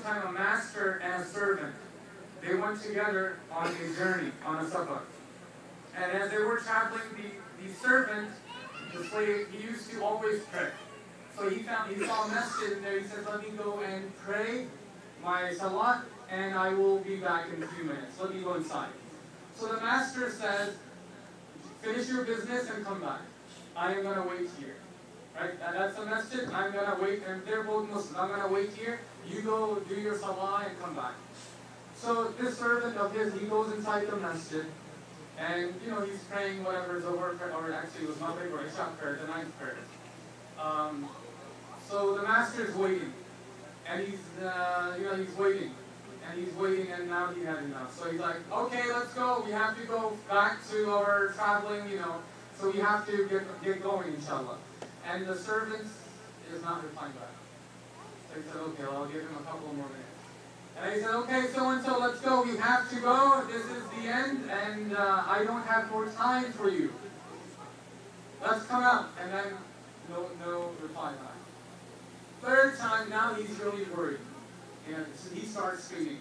one time a master and a servant, they went together on a journey, on a safar. And as they were traveling, the servant, the slave, he used to always pray. So he saw a masjid in there. He says, let me go and pray my salat, and I will be back in a few minutes. Let me go inside. So the master says, finish your business and come back. I am going to wait here. Right? And that's the masjid. I'm going to wait. And they're both Muslim. I'm going to wait here. You go do your salah and come back. So this servant of his, he goes inside the masjid. And, he's praying whatever is over, or actually it was Maghrib or Isha prayer, the ninth prayer. So the master is waiting. And he's waiting. And he's waiting, and now he had enough. So he's like, okay, let's go. We have to go back to our traveling, So we have to get going, inshallah. And the servant is not replying back. So he said, okay, well, I'll give him a couple more minutes. And he said, okay, so-and-so, let's go. We have to go. This is the end, and I don't have more time for you. Let's come out. And then no reply back. Third time, now he's really worried. So he starts screaming,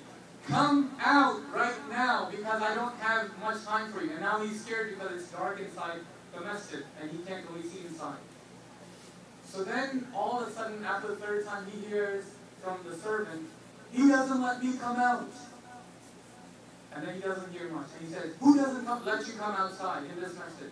come out right now because I don't have much time for you. And now he's scared because it's dark inside the masjid and he can't really see inside. So then all of a sudden after the third time he hears from the servant, he doesn't let me come out. And then he doesn't hear much. And he says, who doesn't let you come outside in this masjid?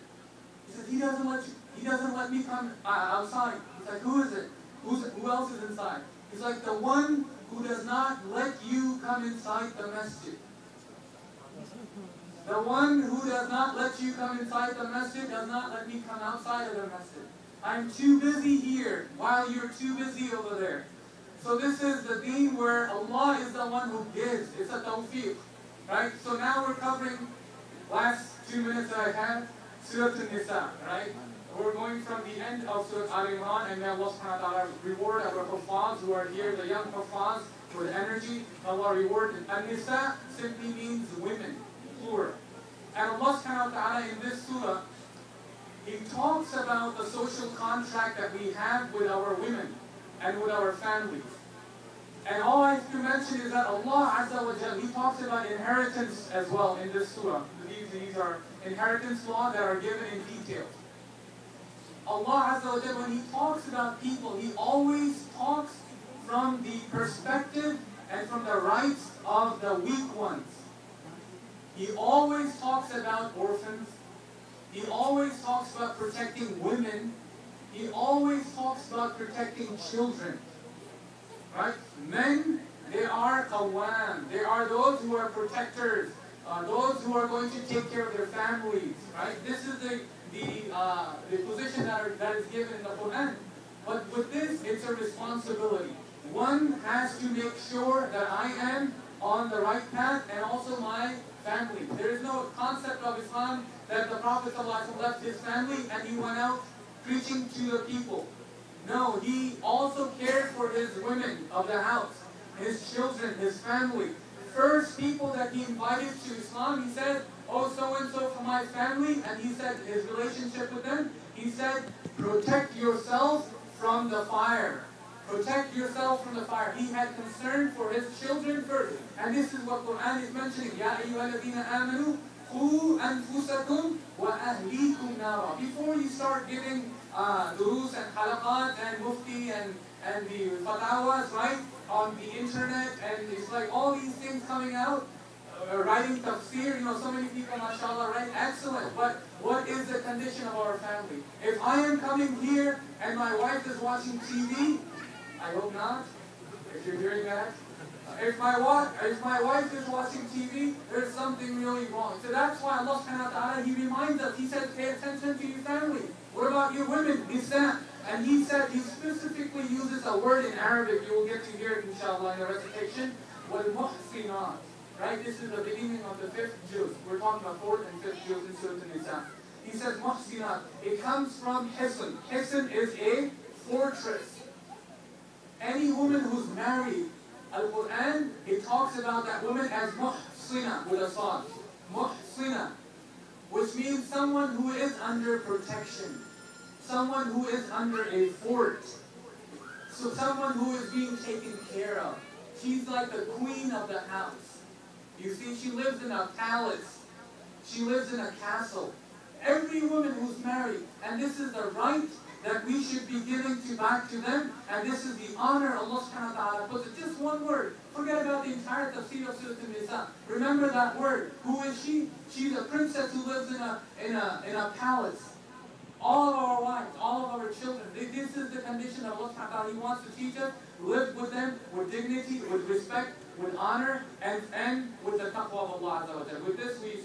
He says, he doesn't let me come outside. He's like, who is it? Who else is inside? He's like, the one who does not let you come inside the masjid. The one who does not let you come inside the masjid does not let me come outside of the masjid. I'm too busy here while you're too busy over there. So this is the deen where Allah is the one who gives. It's a tawfiq. Right? So now we're covering last 2 minutes that I have, Surah Nisa, right? We're going from the end of Surah Al-Imran, and may Allah subhanahu wa ta'ala reward our Hufaz who are here, the young Hufaz, with energy. Allah reward. Al-Nisa simply means women, plural. And Allah subhanahu wa ta'ala in this surah, He talks about the social contract that we have with our women and with our families. And all I have to mention is that Allah Azza wa Jal, He talks about inheritance as well in this surah. These are inheritance laws that are given in detail. Allah Azza wa Jal, when He talks about people, He always talks from the perspective and from the rights of the weak ones. He always talks about orphans. He always talks about protecting women. He always talks about protecting children. Right? Men, they are qawwam. They are those who are protectors. Those who are going to take care of their families. Right? This is the position that is given in the Quran. But with this, it's a responsibility. One has to make sure that I am on the right path and also my family. There is no concept of Islam that the Prophet ﷺ left his family and he went out preaching to the people. No, he also cared for his women of the house, his children, his family. First people that he invited to Islam, he said, oh, so-and-so from my family, and he said his relationship with them, he said, protect yourself from the fire. Protect yourself from the fire. He had concern for his children first. And this is what Quran is mentioning. Ya ayyuhalladhina amanu, qu anfusakum wa ahlikum nara. Before you start giving durus and halaqat and mufti and the fatawas, right, on the internet, and it's like all these things coming out, writing tafsir, so many people, mashallah, right? Excellent. But what is the condition of our family? If I am coming here and my wife is watching TV, I hope not, if you're hearing that. If my wife is watching TV, there's something really wrong. So that's why Allah subhanahu wa ta'ala, He reminds us, He said, pay attention to your family. What about your women? Nisa. And He said, He specifically uses a word in Arabic, you will get to hear it inshallah in the recitation, mohsinat. Right? This is the beginning of the 5th juz. We're talking about 4th and 5th juz in Surah Nisa. He says mohsinat. It comes from hisn. Hisn is a fortress. Any woman who's married, Al-Quran, it talks about that woman as mohsina with a sad. Mohsina. Which means someone who is under protection. Someone who is under a fort. So someone who is being taken care of. She's like the queen of the house. You see, she lives in a palace. She lives in a castle. Every woman who's married, and this is the right that we should be giving back to them, and this is the honor Allah subhanahu wa ta'ala puts it. Just one word. Forget about the entire tafsir of Surah Nisa. Remember that word. Who is she? She's a princess who lives in a palace. All of our wives, all of our children. This is the condition of Allah subhanahu wa ta'ala. He wants to teach us, live with them with dignity, with respect, with honor, and with the taqwa of Allah Azza wa Jalla. With this we